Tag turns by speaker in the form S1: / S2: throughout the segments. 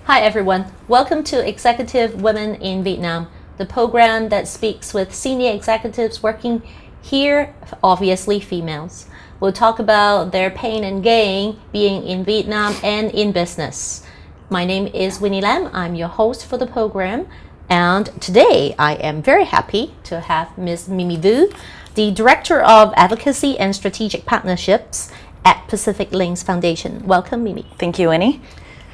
S1: Hi everyone, welcome to Executive Women in Vietnam, the program that speaks with senior executives working here, obviously females. We'll talk about their pain and gain being in Vietnam and in business. My name is Winnie Lam, I'm your host for the program, and today I am very happy to have Ms. Mimi Vu, the Director of Advocacy and Strategic Partnerships at Pacific Links Foundation. Welcome, Mimi.
S2: Thank you, Winnie.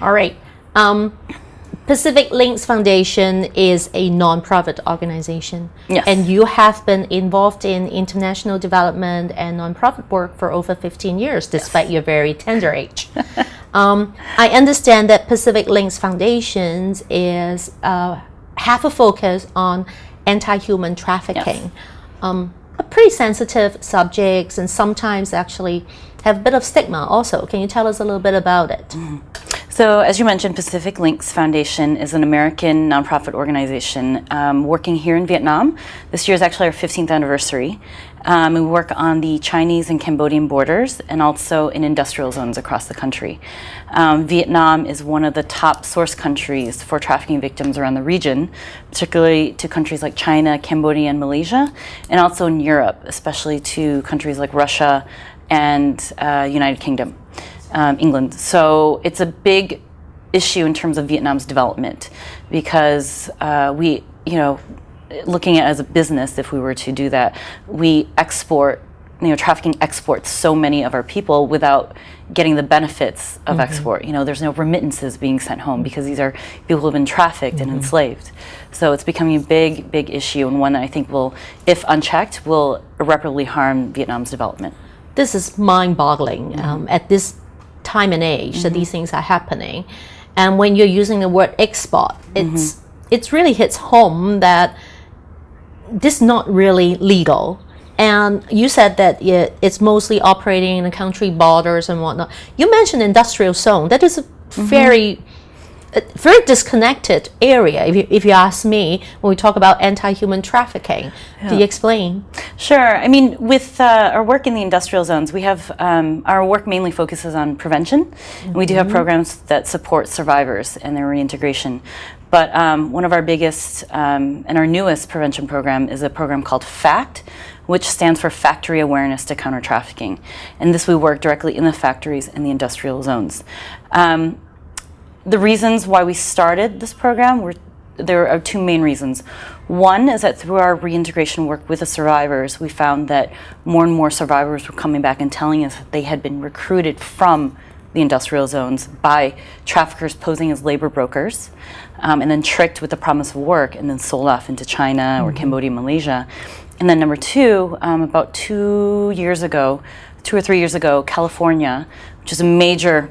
S1: All right. Pacific Links Foundation is a non-profit organization.
S2: Yes.
S1: And you have been involved in international development and non-profit work for over 15 years, despite your very tender age. I understand that Pacific Links Foundation is have a focus on anti-human trafficking.
S2: Yes.
S1: A pretty sensitive subjects and sometimes actually have a bit of stigma also. Can you tell us a little bit about it?
S2: Mm-hmm. So, as you mentioned, Pacific Links Foundation is an American nonprofit organization working here in Vietnam. This year is actually our 15th anniversary. We work on the Chinese and Cambodian borders and also in industrial zones across the country. Vietnam is one of the top source countries for trafficking victims around the region, particularly to countries like China, Cambodia, and Malaysia, and also in Europe, especially to countries like Russia and United Kingdom. England. So it's a big issue in terms of Vietnam's development because looking at it as a business, if we were to do that, we export, trafficking exports so many of our people without getting the benefits of export. There's no remittances being sent home because these are people who have been trafficked and enslaved. So it's becoming a big, big issue and one that I think will, if unchecked, will irreparably harm Vietnam's development.
S1: This is mind-boggling at this time and age that these things are happening, and when you're using the word export, it really hits home that this is not really legal. And you said that it's mostly operating in the country borders and whatnot. You mentioned industrial zone. That is a very disconnected area, if you ask me, when we talk about anti-human trafficking. Yeah. Do you explain?
S2: Sure. I mean, with our work in the industrial zones, we have our work mainly focuses on prevention. And we do have programs that support survivors and their reintegration. But one of our biggest and our newest prevention program is a program called FACT, which stands for Factory Awareness to Counter Trafficking. And this we work directly in the factories and the industrial zones. The reasons why we started this program there are two main reasons. One is that through our reintegration work with the survivors, we found that more and more survivors were coming back and telling us that they had been recruited from the industrial zones by traffickers posing as labor brokers, and then tricked with the promise of work and then sold off into China or Cambodia, Malaysia. And then number two, about 2 or 3 years ago, California, which is a major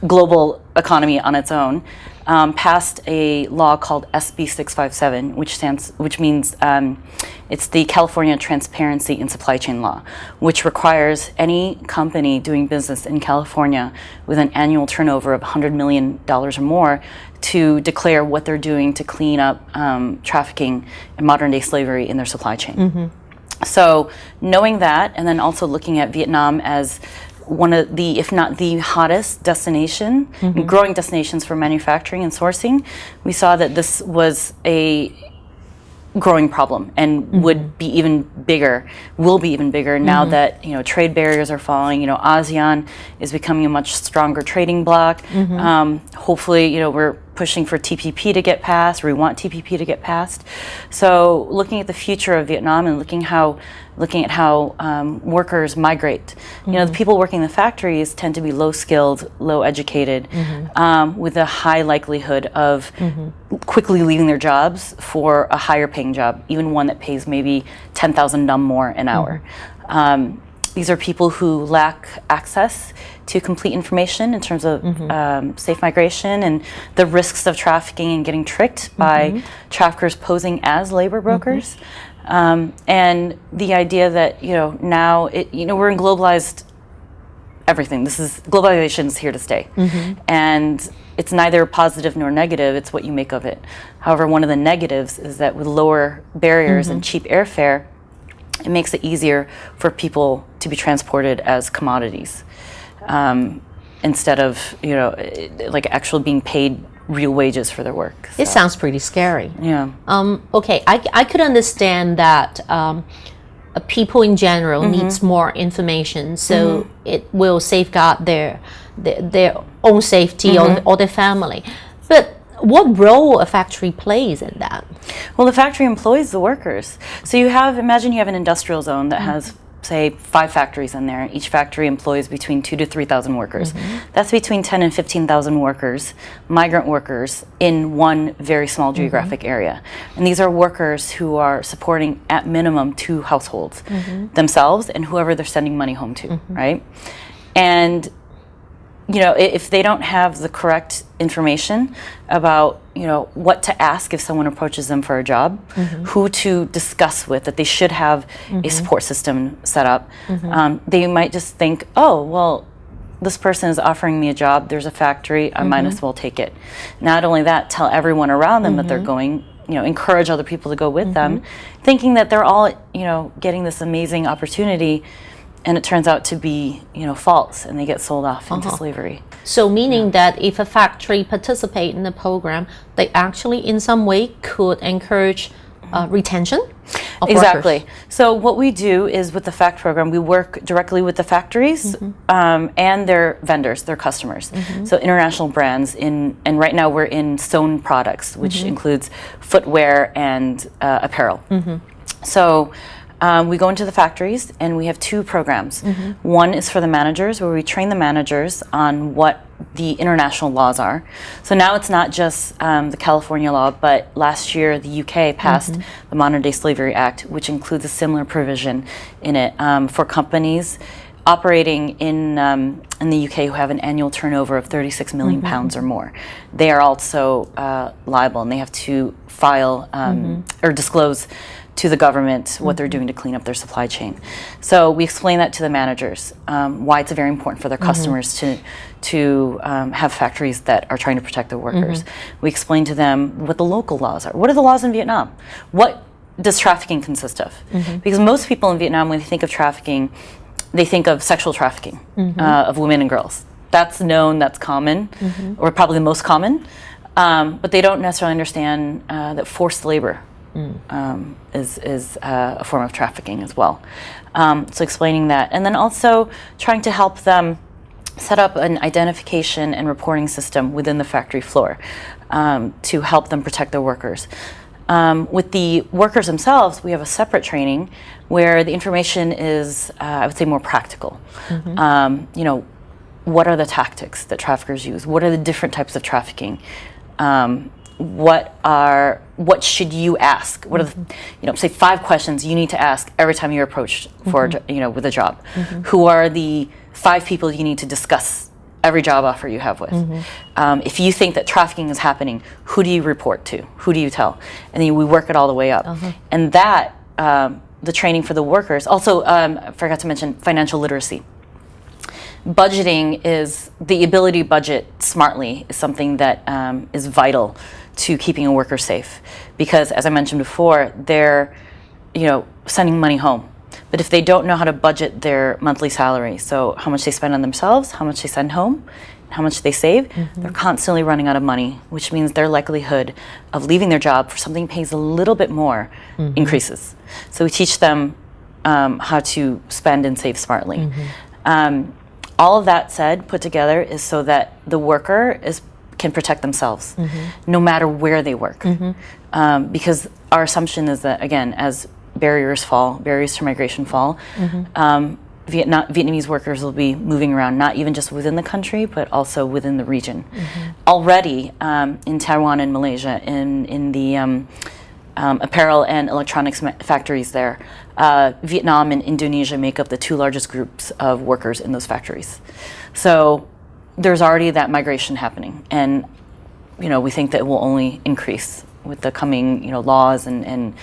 S2: global economy on its own, passed a law called SB 657, which means it's the California Transparency in Supply Chain Law, which requires any company doing business in California with an annual turnover of $100 million or more to declare what they're doing to clean up trafficking and modern-day slavery in their supply chain. So knowing that, and then also looking at Vietnam as one of the, if not the hottest destination, growing destinations for manufacturing and sourcing, we saw that this was a growing problem and would be even bigger, will be even bigger now that trade barriers are falling. ASEAN is becoming a much stronger trading bloc. Hopefully, we're pushing for TPP to get passed, or we want TPP to get passed. So looking at the future of Vietnam and looking at how workers migrate. The people working in the factories tend to be low skilled, low educated, with a high likelihood of quickly leaving their jobs for a higher paying job, even one that pays maybe 10,000 dong more an hour. These are people who lack access to complete information in terms of safe migration and the risks of trafficking and getting tricked by traffickers posing as labor brokers. And the idea that now we're in globalized everything. Globalization is here to stay, and it's neither positive nor negative. It's what you make of it. However, one of the negatives is that with lower barriers and cheap airfare, it makes it easier for people to be transported as commodities instead of, like actually being paid real wages for their work.
S1: It sounds pretty scary.
S2: Yeah.
S1: Okay, I could understand that people in general needs more information, so it will safeguard their own safety or their family. But what role a factory plays in that?
S2: Well, the factory employs the workers. So imagine you have an industrial zone that has, say, 5 factories in there. Each factory employs between 2,000 to 3,000 workers. That's between 10 and 15,000 workers, migrant workers, in one very small geographic area. And these are workers who are supporting, at minimum, 2 households, themselves and whoever they're sending money home to, right? And if they don't have the correct information about, what to ask if someone approaches them for a job, who to discuss with, that they should have a support system set up, they might just think, oh, well, this person is offering me a job, there's a factory, I might as well take it. Not only that, tell everyone around them that they're going, encourage other people to go with them, thinking that they're all, getting this amazing opportunity, and it turns out to be, false, and they get sold off into slavery.
S1: So meaning that if a factory participate in the program, they actually in some way could encourage retention of
S2: Exactly.
S1: workers.
S2: So what we do is with the FACT program, we work directly with the factories and their vendors, their customers. So international brands, and right now we're in sewn products, which includes footwear and apparel. So we go into the factories and we have 2 programs. One is for the managers, where we train the managers on what the international laws are. So now it's not just the California law, but last year the UK passed the Modern Day Slavery Act, which includes a similar provision in it for companies operating in the UK who have an annual turnover of 36 million pounds or more. They are also liable, and they have to file or disclose to the government what they're doing to clean up their supply chain. So we explain that to the managers, why it's very important for their customers to have factories that are trying to protect their workers. We explain to them what the local laws are. What are the laws in Vietnam? What does trafficking consist of? Because most people in Vietnam, when they think of trafficking, they think of sexual trafficking of women and girls. That's known, that's common, or probably the most common, but they don't necessarily understand that forced labor is a form of trafficking as well. So explaining that, and then also trying to help them set up an identification and reporting system within the factory floor to help them protect their workers. With the workers themselves, we have a separate training where the information is, I would say, more practical. What are the tactics that traffickers use? What are the different types of trafficking? What should you ask? What are the, say 5 questions you need to ask every time you're approached for, with a job. Who are the 5 people you need to discuss every job offer you have with? If you think that trafficking is happening, who do you report to? Who do you tell? And then we work it all the way up. And that, the training for the workers, also I forgot to mention financial literacy. Budgeting is, the ability to budget smartly is something that is vital to keeping a worker safe, because as I mentioned before, they're sending money home, but if they don't know how to budget their monthly salary, so how much they spend on themselves, how much they send home, how much they save, they're constantly running out of money, which means their likelihood of leaving their job for something that pays a little bit more increases. So we teach them how to spend and save smartly. All of that said, put together, is so that the worker can protect themselves, no matter where they work. Because our assumption is that, again, as barriers to migration fall, Vietnamese workers will be moving around, not even just within the country, but also within the region. Already in Taiwan and Malaysia, in the apparel and electronics factories there, Vietnam and Indonesia make up the 2 largest groups of workers in those factories. So there's already that migration happening, and we think that it will only increase with the coming laws and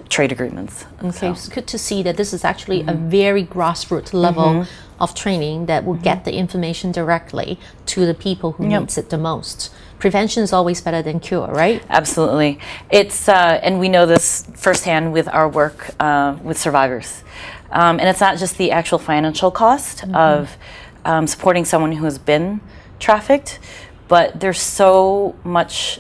S2: trade agreements.
S1: Okay, it's good to see that this is actually a very grassroots level of training that will get the information directly to the people who needs it the most. Prevention is always better than cure, right?
S2: Absolutely. It's and we know this firsthand with our work with survivors. And it's not just the actual financial cost of supporting someone who has been trafficked, but there's so much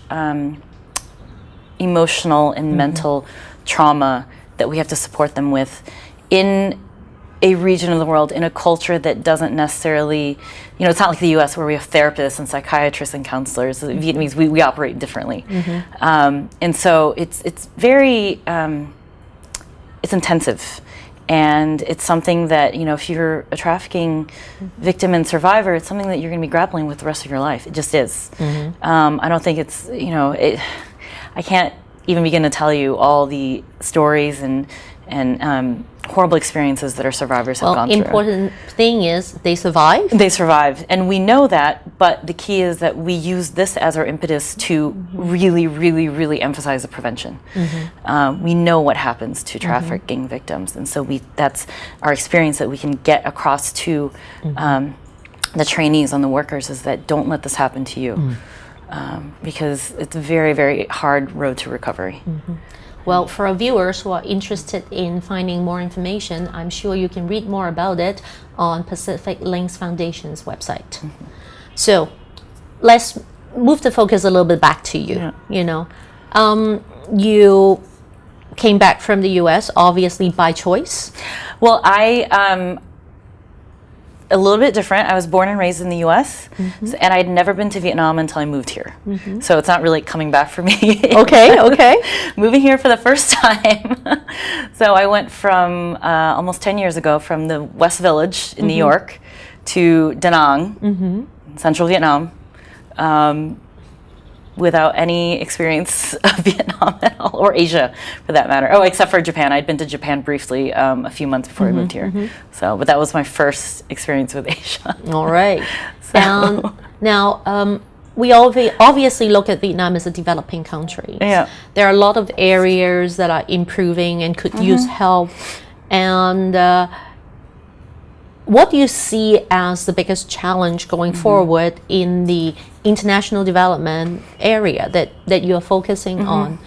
S2: emotional and mental trauma that we have to support them with in a region of the world, in a culture that doesn't necessarily, it's not like the US where we have therapists and psychiatrists and counselors. The Vietnamese, we operate differently. And so it's very, it's intensive. And it's something that, if you're a trafficking victim and survivor, it's something that you're going to be grappling with the rest of your life. It just is. I don't think it's, I can't even begin to tell you all the stories and horrible experiences that our survivors have gone through.
S1: Important thing is they survive.
S2: They survive, and we know that, but the key is that we use this as our impetus to really, really, really emphasize the prevention. We know what happens to trafficking victims, and so that's our experience that we can get across to the trainees and the workers, is that don't let this happen to you, because it's a very, very hard road to recovery.
S1: Well, for our viewers who are interested in finding more information, I'm sure you can read more about it on Pacific Links Foundation's website. So let's move the focus a little bit back to you. You came back from the US, obviously by choice.
S2: Well, a little bit different. I was born and raised in the US, and I had never been to Vietnam until I moved here. So it's not really coming back for me.
S1: Okay.
S2: Moving here for the first time. So I went from almost 10 years ago from the West Village in New York to Da Nang, central Vietnam, without any experience of Vietnam at all, or Asia for that matter. Oh, except for Japan. I'd been to Japan briefly a few months before I moved here. But that was my first experience with Asia.
S1: All right. So. Now, we obviously look at Vietnam as a developing country.
S2: Yeah.
S1: There are a lot of areas that are improving and could use help. And what do you see as the biggest challenge going forward in the international development area that you're focusing on?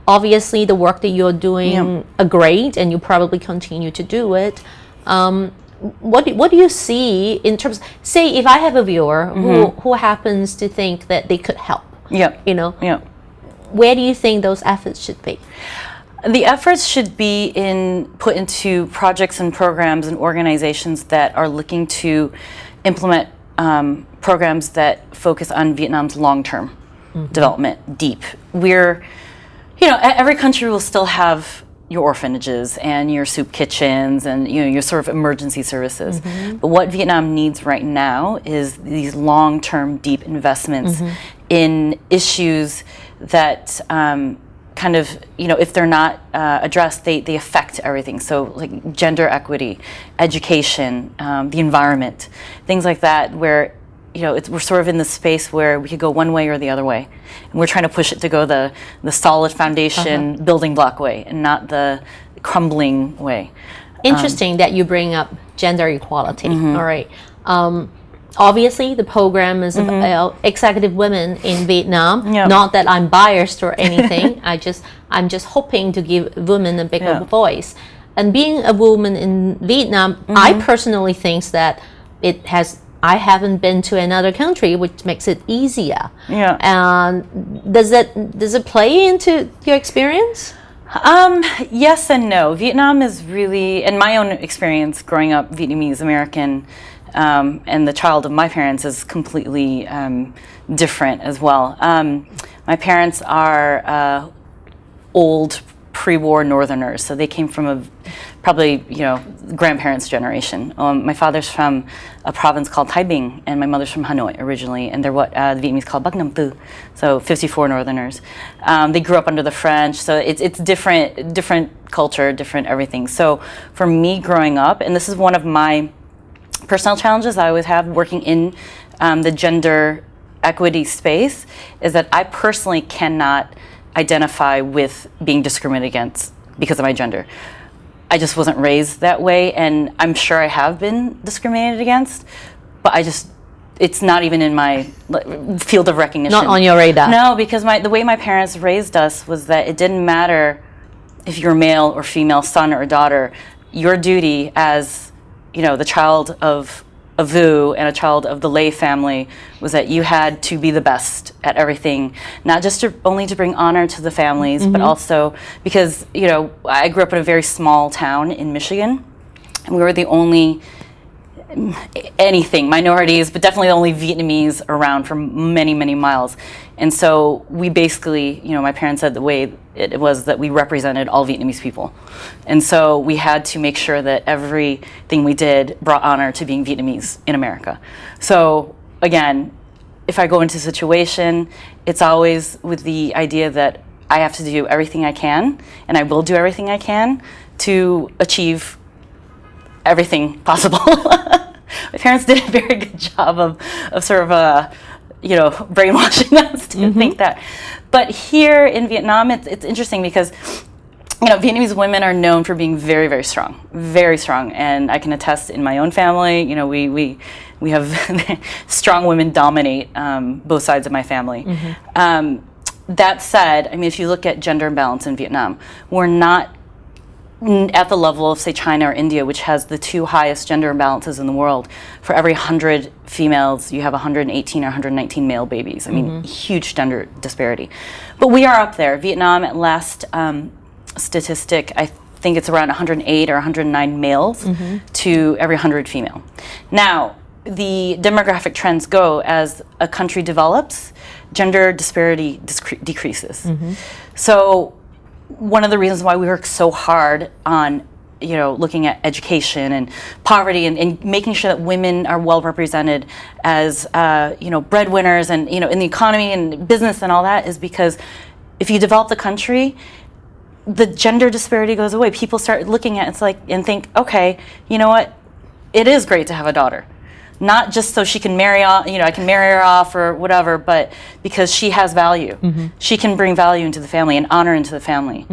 S1: Obviously the work that you're doing are great, and you probably continue to do it. What do you see in terms, say if I have a viewer who happens to think that they could help, where do you think those efforts should be?
S2: The efforts should be put into projects and programs and organizations that are looking to implement programs that focus on Vietnam's long-term development, deep. Every country will still have your orphanages and your soup kitchens and your sort of emergency services. But what Vietnam needs right now is these long-term, deep investments in issues that if they're not addressed, they affect everything. So like gender equity, education, the environment, things like that, where we're sort of in the space where we could go one way or the other way, and we're trying to push it to go the solid foundation building block way, and not the crumbling way.
S1: Interesting that you bring up gender equality. All right. Obviously, the program is about executive women in Vietnam. Not that I'm biased or anything. I'm just hoping to give women a bigger voice. And being a woman in Vietnam, I personally think that I haven't been to another country, which makes it easier. And does it play into your experience?
S2: Yes and no. Vietnam is really, in my own experience growing up Vietnamese American, and the child of my parents is completely different as well. My parents are old pre-war Northerners, so they came from probably grandparents' generation. My father's from a province called Thái Bình, and my mother's from Hanoi originally, and they're what the Vietnamese call Bắc Nam Tu, so 54 Northerners. They grew up under the French, so it's different culture, different everything. So for me growing up, and this is one of my personal challenges I always have working in the gender equity space, is that I personally cannot identify with being discriminated against because of my gender. I just wasn't raised that way, and I'm sure I have been discriminated against, but it's not even in my field of recognition.
S1: Not on your radar.
S2: No, because the way my parents raised us was that it didn't matter if you're male or female, son or daughter. Your duty as the child of a Vu and a child of the Lei family was that you had to be the best at everything, not just only to bring honor to the families, but also because, you know, I grew up in a very small town in Michigan, and we were the only minorities, but definitely the only Vietnamese around for many, many miles. And so we basically, you know, my parents said the way it was that we represented all Vietnamese people. And so we had to make sure that everything we did brought honor to being Vietnamese in America. So again, if I go into a situation, it's always with the idea that I have to do everything I can, and I will do everything I can to achieve everything possible. My parents did a very good job of sort of you know, brainwashing us to think that. But here in Vietnam, it's interesting because, you know, Vietnamese women are known for being very, very strong, and I can attest in my own family, you know, we have strong women dominate both sides of my family. That said, I mean, if you look at gender imbalance in Vietnam, we're not at the level of, say, China or India, which has the two highest gender imbalances in the world. For every 100 females, you have 118 or 119 male babies. I mean, huge gender disparity. But we are up there. Vietnam, at last statistic, I think it's around 108 or 109 males to every 100 female. Now, the demographic trends go as a country develops, gender disparity decreases. So one of the reasons why we work so hard on, you know, looking at education and poverty and making sure that women are well represented as, you know, breadwinners and, you know, in the economy and business and all that is because if you develop the country, the gender disparity goes away. People start looking at it, it's like, and think, okay, you know what? It is great to have a daughter. Not just so she can marry off, you know, I can marry her off or whatever, but because she has value. She can bring value into the family and honor into the family.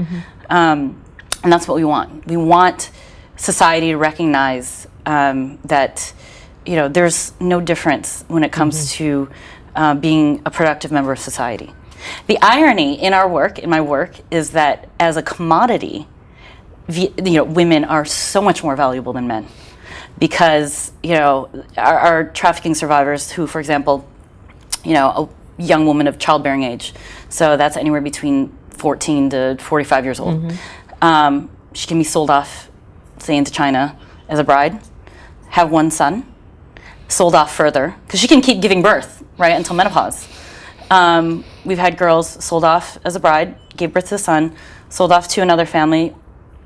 S2: And that's what we want. We want society to recognize that, you know, there's no difference when it comes to being a productive member of society. The irony in our work, in my work, is that as a commodity, you know, women are so much more valuable than men. Because, you know, our trafficking survivors who, for example, you know, a young woman of childbearing age, so that's anywhere between 14 to 45 years old, she can be sold off, say, into China as a bride, have one son, sold off further, because she can keep giving birth, right, until menopause. We've had girls sold off as a bride, gave birth to a son, sold off to another family,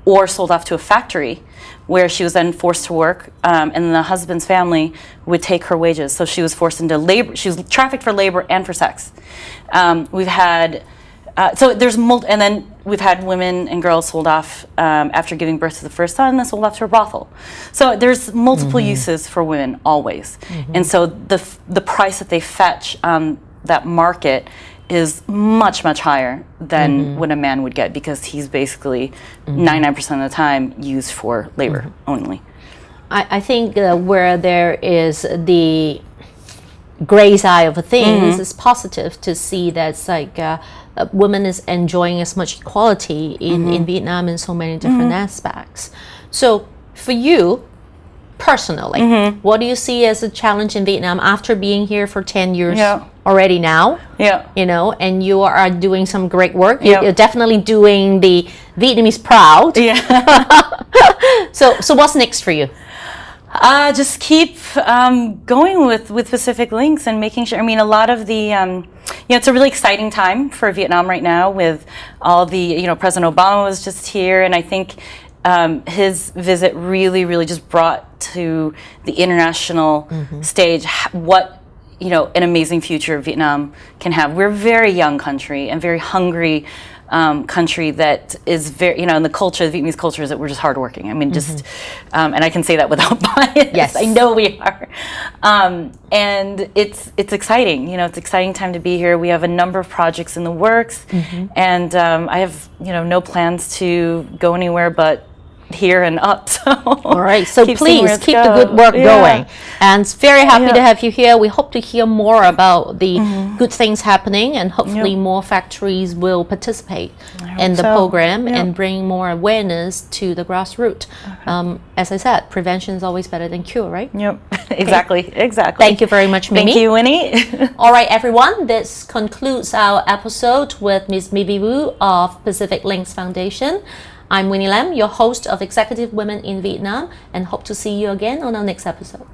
S2: or sold off to a factory where she was then forced to work, and then the husband's family would take her wages. So she was forced into labor. She was trafficked for labor and for sex. We've had, so there's and then we've had women and girls sold off after giving birth to the first son, and then sold off to a brothel. So there's multiple uses for women always. And so the price that they fetch on that market is much, much higher than what a man would get because he's basically 99% of the time used for labor only.
S1: I think where there is the gray side of things, it's positive to see that's like women is enjoying as much equality in Vietnam in so many different aspects. So for you, personally, what do you see as a challenge in Vietnam after being here for 10 years already now? You know, and you are doing some great work. You're definitely doing the Vietnamese proud. So what's next for you?
S2: Just keep going with Pacific Links and making sure. I mean, a lot of the, you know, it's a really exciting time for Vietnam right now with all the, you know, President Obama was just here, and I think his visit really, really just brought to the international stage what, you know, an amazing future Vietnam can have. We're a very young country and very hungry country that is very, you know, and the culture, the Vietnamese culture is that we're just hardworking. I mean, just, and I can say that without bias.
S1: Yes,
S2: I know we are. And it's exciting. You know, it's an exciting time to be here. We have a number of projects in the works, and I have, you know, no plans to go anywhere but here and up. So
S1: all right, so
S2: keep seeing where
S1: please
S2: it's
S1: keep the good work
S2: Yeah.
S1: going. And very happy
S2: Yeah.
S1: to have you here. We hope to hear more about the good things happening, and hopefully more factories will participate in the
S2: so.
S1: program
S2: Yeah.
S1: and bring more awareness to the grassroots. As I said, prevention is always better than cure, right?
S2: Yep, exactly.
S1: Thank you very much, Mimi.
S2: Thank you, Winnie.
S1: All right, everyone, this concludes our episode with Ms. Mimi Wu of Pacific Links Foundation. I'm Winnie Lam, your host of Executive Women in Vietnam, and hope to see you again on our next episode.